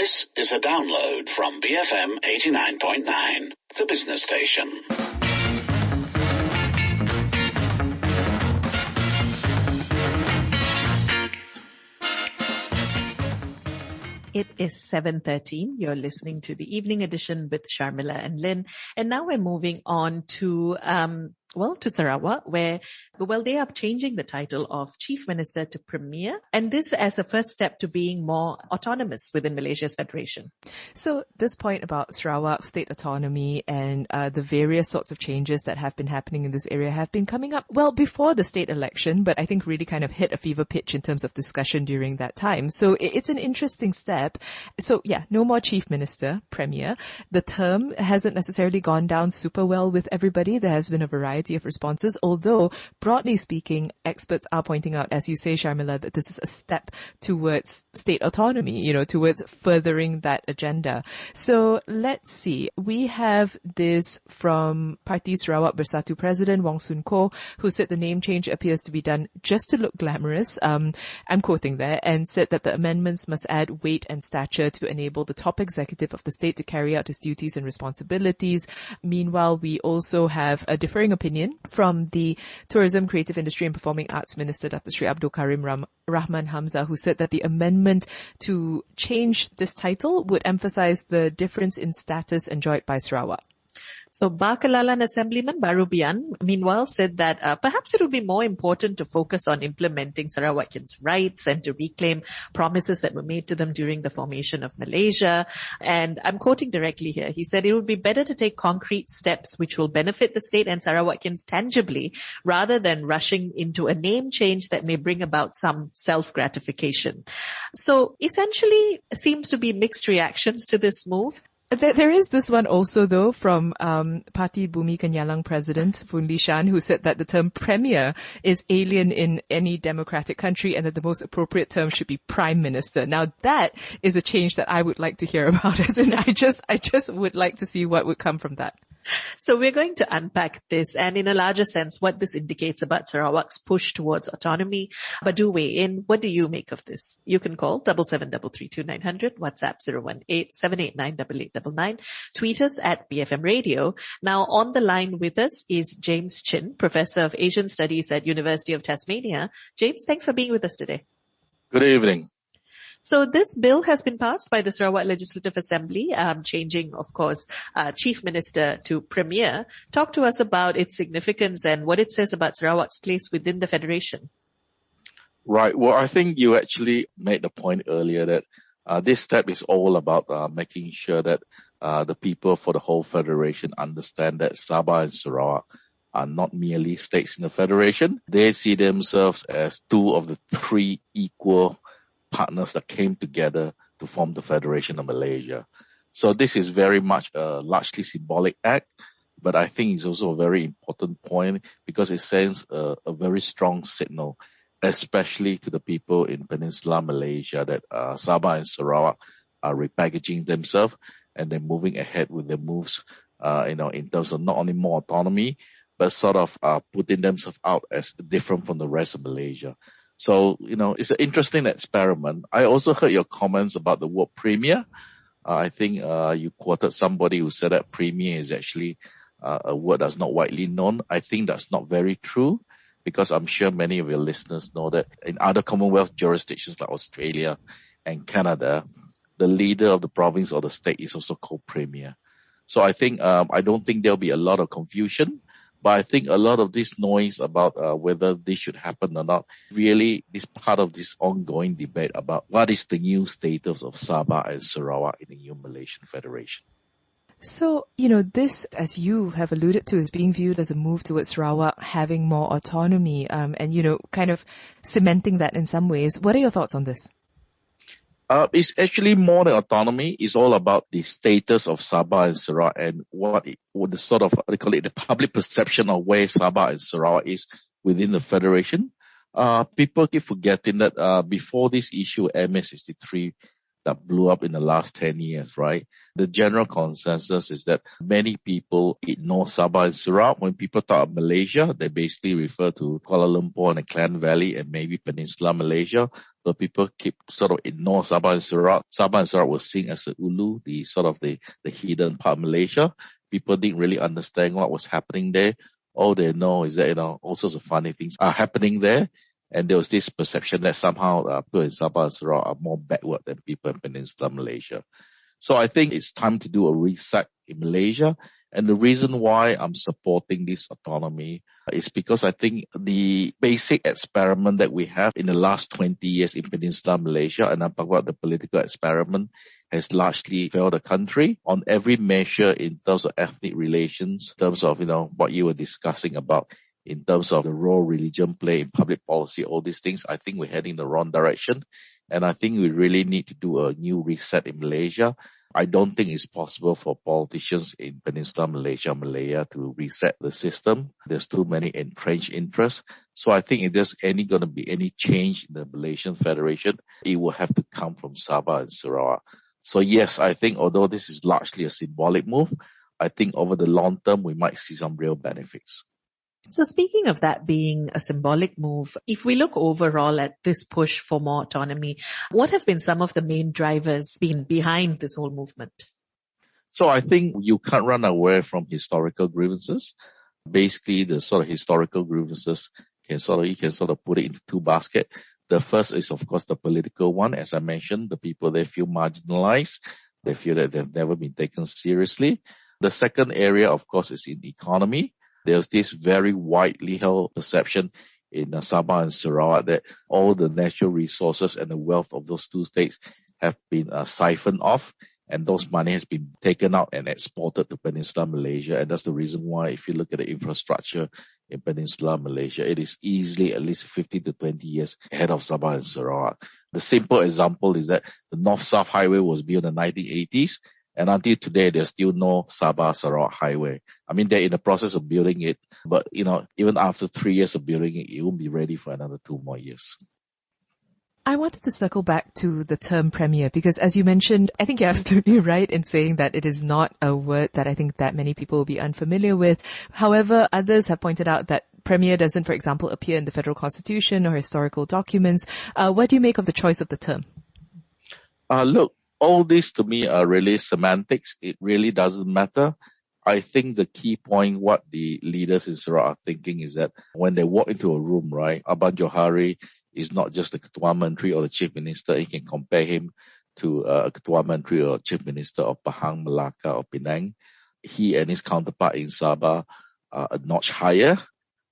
This is a download from BFM 89.9, the business station. It is 7:13. You're listening to the evening edition with Sharmilla and Lynn. And now we're moving on to Sarawak, where, they are changing the title of Chief Minister to Premier, and this as a first step to being more autonomous within Malaysia's federation. So this point about Sarawak state autonomy and the various sorts of changes that have been happening in this area have been coming up, before the state election, but I think really kind of hit a fever pitch in terms of discussion during that time. So it's an interesting step. So yeah, no more Chief Minister, Premier. The term hasn't necessarily gone down super well with everybody. There has been a variety of responses, although broadly speaking, experts are pointing out, as you say, Sharmilla, that this is a step towards state autonomy, towards furthering that agenda. So let's see. We have this from Parti Sarawak Bersatu President Wong Soon Koh, who said the name change appears to be done just to look glamorous. I'm quoting there, and said that the amendments must add weight and stature to enable the top executive of the state to carry out his duties and responsibilities. Meanwhile, we also have a differing opinion from the Tourism, Creative Industry and Performing Arts Minister, Dr. Sri Abdul Karim Rahman Hamzah, who said that the amendment to change this title would emphasize the difference in status enjoyed by Sarawak. So Bakalalan Assemblyman Barubian, meanwhile, said that perhaps it would be more important to focus on implementing Sarawakians' rights and to reclaim promises that were made to them during the formation of Malaysia. And I'm quoting directly here. He said it would be better to take concrete steps which will benefit the state and Sarawakians tangibly rather than rushing into a name change that may bring about some self-gratification. So essentially, seems to be mixed reactions to this move. There is this one also, though, from Parti Bumi Kenyalang President Fun Lishan, who said that the term Premier is alien in any democratic country and that the most appropriate term should be Prime Minister. Now, that is a change that I would like to hear about. As in, I just would like to see what would come from that. So we're going to unpack this and in a larger sense what this indicates about Sarawak's push towards autonomy. But do weigh in. What do you make of this? You can call 77332900, WhatsApp 018-789-8899, tweet us at BFM Radio. Now on the line with us is James Chin, Professor of Asian Studies at University of Tasmania. James, thanks for being with us today. Good evening. So this bill has been passed by the Sarawak Legislative Assembly, changing, of course, Chief Minister to Premier. Talk to us about its significance and what it says about Sarawak's place within the Federation. Right. Well, I think you actually made the point earlier that this step is all about making sure that the people for the whole Federation understand that Sabah and Sarawak are not merely states in the Federation. They see themselves as two of the three equal partners that came together to form the Federation of Malaysia. So this is very much a largely symbolic act, but I think it's also a very important point because it sends a very strong signal, especially to the people in Peninsular Malaysia, that Sabah and Sarawak are repackaging themselves and they're moving ahead with their moves, in terms of not only more autonomy, but sort of putting themselves out as different from the rest of Malaysia. So, it's an interesting experiment. I also heard your comments about the word premier. I think you quoted somebody who said that premier is actually a word that's not widely known. I think that's not very true because I'm sure many of your listeners know that in other Commonwealth jurisdictions like Australia and Canada, the leader of the province or the state is also called premier. So I think I don't think there'll be a lot of confusion. But I think a lot of this noise about whether this should happen or not really is part of this ongoing debate about what is the new status of Sabah and Sarawak in the new Malaysian Federation. So, this, as you have alluded to, is being viewed as a move towards Sarawak having more autonomy and, kind of cementing that in some ways. What are your thoughts on this? It's actually more than autonomy. It's all about the status of Sabah and Sarawak and what the sort of, they call it the public perception of where Sabah and Sarawak is within the Federation. People keep forgetting that before this issue, MS-63, that blew up in the last 10 years, right? The general consensus is that many people ignore Sabah and Sarawak. When people talk of Malaysia, they basically refer to Kuala Lumpur and the Klang Valley and maybe Peninsula Malaysia. So people keep sort of ignore Sabah and Sarawak. Sabah and Sarawak was seen as the Ulu, the sort of the hidden part of Malaysia. People didn't really understand what was happening there. All they know is that, all sorts of funny things are happening there. And there was this perception that somehow people in Sabah and Sarawak are more backward than people in Peninsula Malaysia. So I think it's time to do a reset in Malaysia. And the reason why I'm supporting this autonomy is because I think the basic experiment that we have in the last 20 years in Peninsula Malaysia, and I'm talking about the political experiment, has largely failed the country on every measure in terms of ethnic relations, in terms of, what you were discussing about, in terms of the role religion play in public policy, all these things. I think we're heading the wrong direction. And I think we really need to do a new reset in Malaysia. I don't think it's possible for politicians in Peninsula Malaysia, Malaya to reset the system. There's too many entrenched interests. So I think if there's going to be any change in the Malaysian Federation, it will have to come from Sabah and Sarawak. So yes, I think although this is largely a symbolic move, I think over the long term, we might see some real benefits. So speaking of that being a symbolic move, if we look overall at this push for more autonomy, what have been some of the main drivers behind this whole movement? So I think you can't run away from historical grievances. Basically, the sort of historical grievances you can sort of put it into two baskets. The first is, of course, the political one. As I mentioned, the people, they feel marginalized. They feel that they've never been taken seriously. The second area, of course, is in the economy. There's this very widely held perception in Sabah and Sarawak that all the natural resources and the wealth of those two states have been siphoned off, and those money has been taken out and exported to Peninsula Malaysia. And that's the reason why, if you look at the infrastructure in Peninsula Malaysia, it is easily at least 15 to 20 years ahead of Sabah and Sarawak. The simple example is that the North-South Highway was built in the 1980s. And until today, there's still no Sabah-Sarawak highway. I mean, they're in the process of building it, but, even after 3 years of building it, it won't be ready for another 2 more years. I wanted to circle back to the term premier because, as you mentioned, I think you're absolutely right in saying that it is not a word that I think that many people will be unfamiliar with. However, others have pointed out that premier doesn't, for example, appear in the federal constitution or historical documents. What do you make of the choice of the term? Look, all this to me are really semantics. It really doesn't matter. I think the key point, what the leaders in Sarawak are thinking is that when they walk into a room, right, Abang Johari is not just the Ketua Menteri or the Chief Minister. You can compare him to a Ketua Menteri or Chief Minister of Pahang, Melaka or Penang. He and his counterpart in Sabah are a notch higher.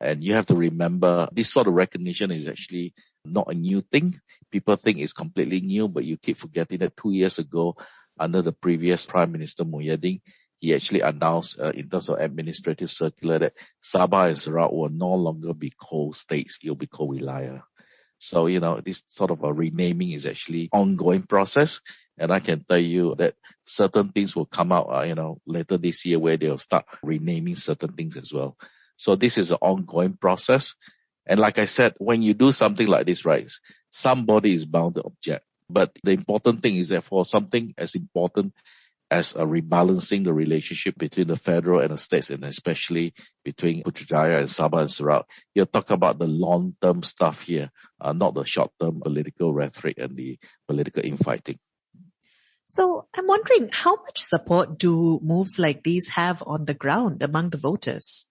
And you have to remember, this sort of recognition is actually not a new thing. People think it's completely new, but you keep forgetting that 2 years ago, under the previous Prime Minister Muhyiddin, he actually announced in terms of administrative circular that Sabah and Sarawak will no longer be called states, it will be called wilayah. So, this sort of a renaming is actually ongoing process. And I can tell you that certain things will come out, later this year where they'll start renaming certain things as well. So this is an ongoing process. And like I said, when you do something like this, right, somebody is bound to object. But the important thing is that for something as important as rebalancing the relationship between the federal and the states, and especially between Putrajaya and Sabah and Sarawak, you're talking about the long-term stuff here, not the short-term political rhetoric and the political infighting. So I'm wondering, how much support do moves like these have on the ground among the voters?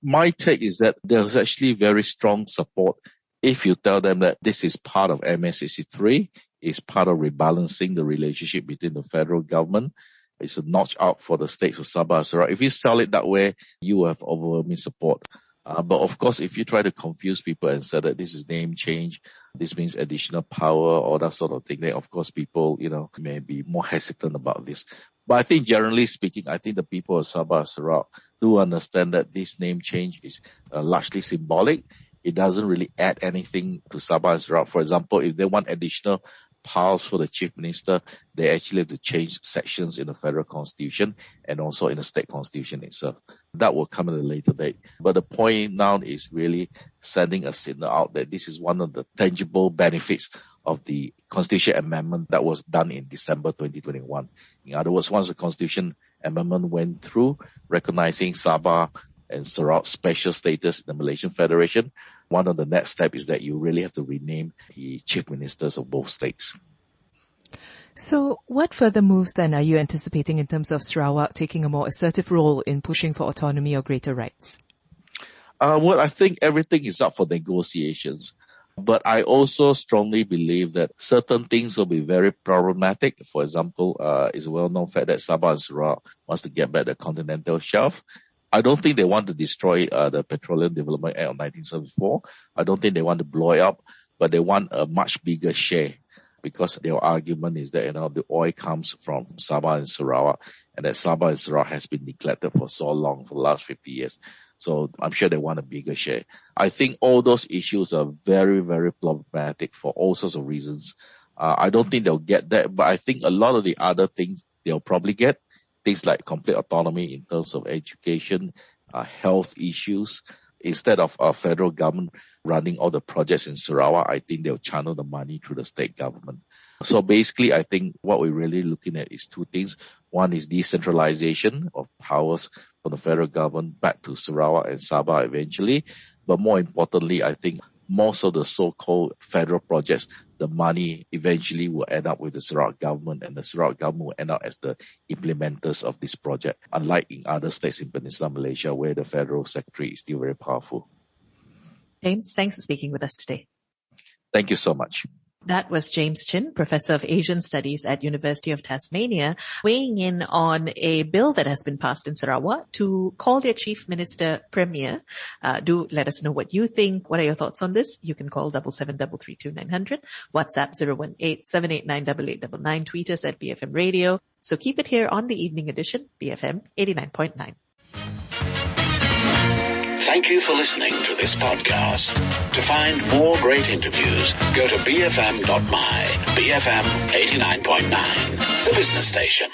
My take is that there's actually very strong support if you tell them that this is part of MS63, is part of rebalancing the relationship between the federal government. It's a notch out for the states of Sabah and Sarawak. If you sell it that way, you have overwhelming support. But of course, if you try to confuse people and say that this is name change, this means additional power or that sort of thing, then of course people, may be more hesitant about this. But I think generally speaking, I think the people of Sabah and Sarawak do understand that this name change is largely symbolic. It doesn't really add anything to Sabah and Sarawak. For example, if they want additional powers for the Chief Minister, they actually have to change sections in the federal constitution and also in the state constitution itself. That will come at a later date. But the point now is really sending a signal out that this is one of the tangible benefits of the Constitution Amendment that was done in December 2021. In other words, once the Constitution Amendment went through, recognizing Sabah and Sarawak special status in the Malaysian Federation, one of the next steps is that you really have to rename the chief ministers of both states. So what further moves then are you anticipating in terms of Sarawak taking a more assertive role in pushing for autonomy or greater rights? Well, I think everything is up for negotiations. But I also strongly believe that certain things will be very problematic. For example, it's a well-known fact that Sabah and Sarawak wants to get back the continental shelf. I don't think they want to destroy the Petroleum Development Act of 1974. I don't think they want to blow it up, but they want a much bigger share, because their argument is that, the oil comes from Sabah and Sarawak, and that Sabah and Sarawak has been neglected for so long, for the last 50 years. So I'm sure they want a bigger share. I think all those issues are very, very problematic for all sorts of reasons. I don't think they'll get that, but I think a lot of the other things they'll probably get, things like complete autonomy in terms of education, health issues. Instead of our federal government running all the projects in Sarawak, I think they'll channel the money through the state government. So basically, I think what we're really looking at is two things. One is decentralization of powers from the federal government back to Sarawak and Sabah eventually. But more importantly, I think most of the so-called federal projects, the money eventually will end up with the Sarawak government, and the Sarawak government will end up as the implementers of this project, unlike in other states in Peninsular Malaysia where the federal secretary is still very powerful. James, thanks for speaking with us today. Thank you so much. That was James Chin, Professor of Asian Studies at University of Tasmania, weighing in on a bill that has been passed in Sarawak to call their Chief Minister Premier. Do let us know what you think. What are your thoughts on this? You can call 77332900, WhatsApp 018-789-8899, tweet us at BFM Radio. So keep it here on the evening edition, BFM 89.9. Thank you for listening to this podcast. To find more great interviews, go to bfm.my, BFM 89.9, the business station.